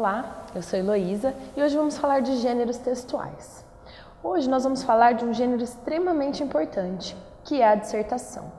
Olá, eu sou Heloísa e hoje vamos falar de gêneros textuais. Hoje nós vamos falar de um gênero extremamente importante, que é a dissertação.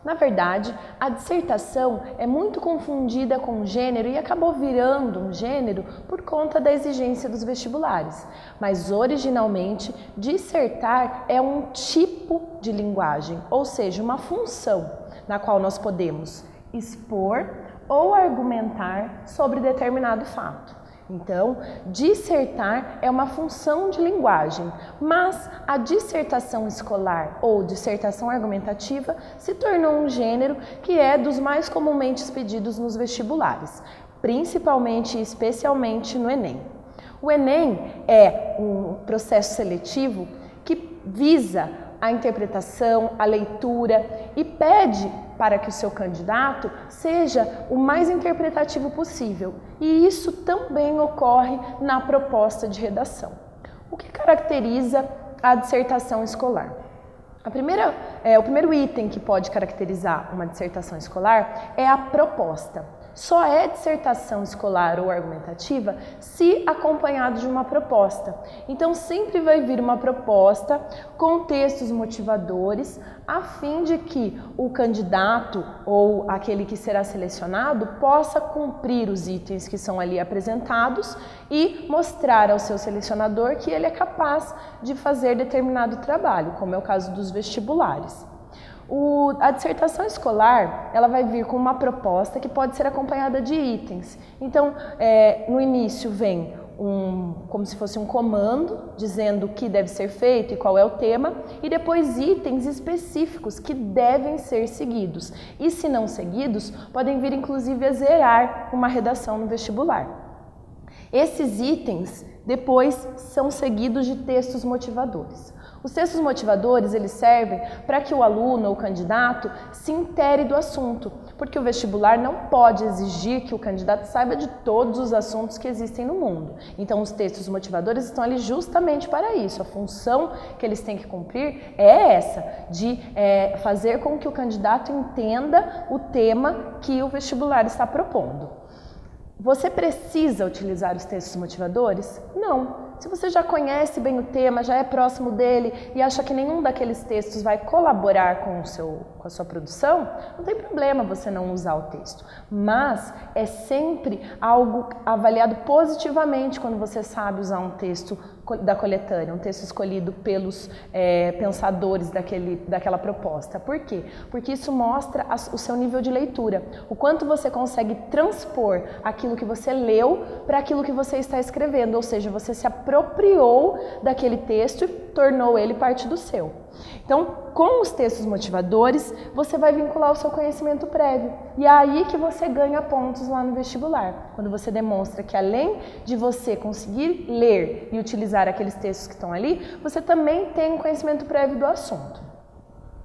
Na verdade, a dissertação é muito confundida com o gênero e acabou virando um gênero por conta da exigência dos vestibulares. Mas originalmente, dissertar é um tipo de linguagem, ou seja, uma função na qual nós podemos expor ou argumentar sobre determinado fato. Então, dissertar é uma função de linguagem, mas a dissertação escolar ou dissertação argumentativa se tornou um gênero que é dos mais comumente pedidos nos vestibulares, principalmente e especialmente no Enem. O Enem é um processo seletivo que visa a interpretação, a leitura e pede para que o seu candidato seja o mais interpretativo possível. E isso também ocorre na proposta de redação. O que caracteriza a dissertação escolar? O primeiro item que pode caracterizar uma dissertação escolar é a proposta. Só é dissertação escolar ou argumentativa se acompanhado de uma proposta. Então, sempre vai vir uma proposta com textos motivadores, a fim de que o candidato ou aquele que será selecionado possa cumprir os itens que são ali apresentados e mostrar ao seu selecionador que ele é capaz de fazer determinado trabalho, como é o caso dos vestibulares. A dissertação escolar, ela vai vir com uma proposta que pode ser acompanhada de itens. Então, no início vem como se fosse um comando, dizendo o que deve ser feito e qual é o tema, e depois itens específicos que devem ser seguidos. E se não seguidos, podem vir inclusive a zerar uma redação no vestibular. Esses itens depois são seguidos de textos motivadores. Os textos motivadores, eles servem para que o aluno ou o candidato se intere do assunto, porque o vestibular não pode exigir que o candidato saiba de todos os assuntos que existem no mundo. Então, os textos motivadores estão ali justamente para isso. A função que eles têm que cumprir é essa, de fazer com que o candidato entenda o tema que o vestibular está propondo. Você precisa utilizar os textos motivadores? Não. Se você já conhece bem o tema, já é próximo dele e acha que nenhum daqueles textos vai colaborar com a sua produção, não tem problema você não usar o texto. Mas é sempre algo avaliado positivamente quando você sabe usar um texto da coletânea, um texto escolhido pelos pensadores daquela proposta. Por quê? Porque isso mostra o seu nível de leitura, o quanto você consegue transpor aquilo que você leu para aquilo que você está escrevendo, ou seja, você se apropriou daquele texto e tornou ele parte do seu. Então, com os textos motivadores, você vai vincular o seu conhecimento prévio. E é aí que você ganha pontos lá no vestibular. Quando você demonstra que além de você conseguir ler e utilizar aqueles textos que estão ali, você também tem um conhecimento prévio do assunto.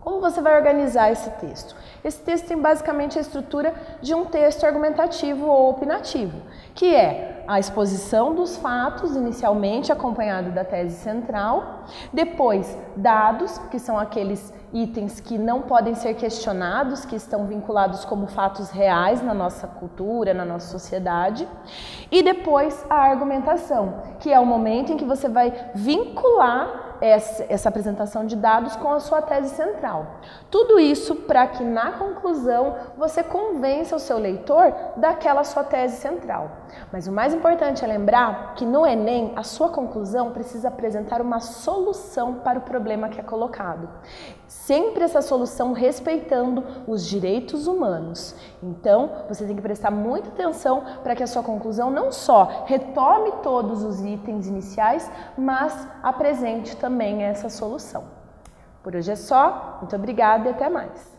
Como você vai organizar esse texto? Esse texto tem basicamente a estrutura de um texto argumentativo ou opinativo, que é a exposição dos fatos, inicialmente acompanhado da tese central, depois dados, que são aqueles itens que não podem ser questionados, que estão vinculados como fatos reais na nossa cultura, na nossa sociedade, e depois a argumentação, que é o momento em que você vai vincular essa apresentação de dados com a sua tese central. Tudo isso para que na conclusão você convença o seu leitor daquela sua tese central. Mas o mais importante é lembrar que no Enem a sua conclusão precisa apresentar uma solução para o problema que é colocado. Sempre essa solução respeitando os direitos humanos. Então, você tem que prestar muita atenção para que a sua conclusão não só retome todos os itens iniciais, mas apresente também essa solução. Por hoje é só, muito obrigada e até mais.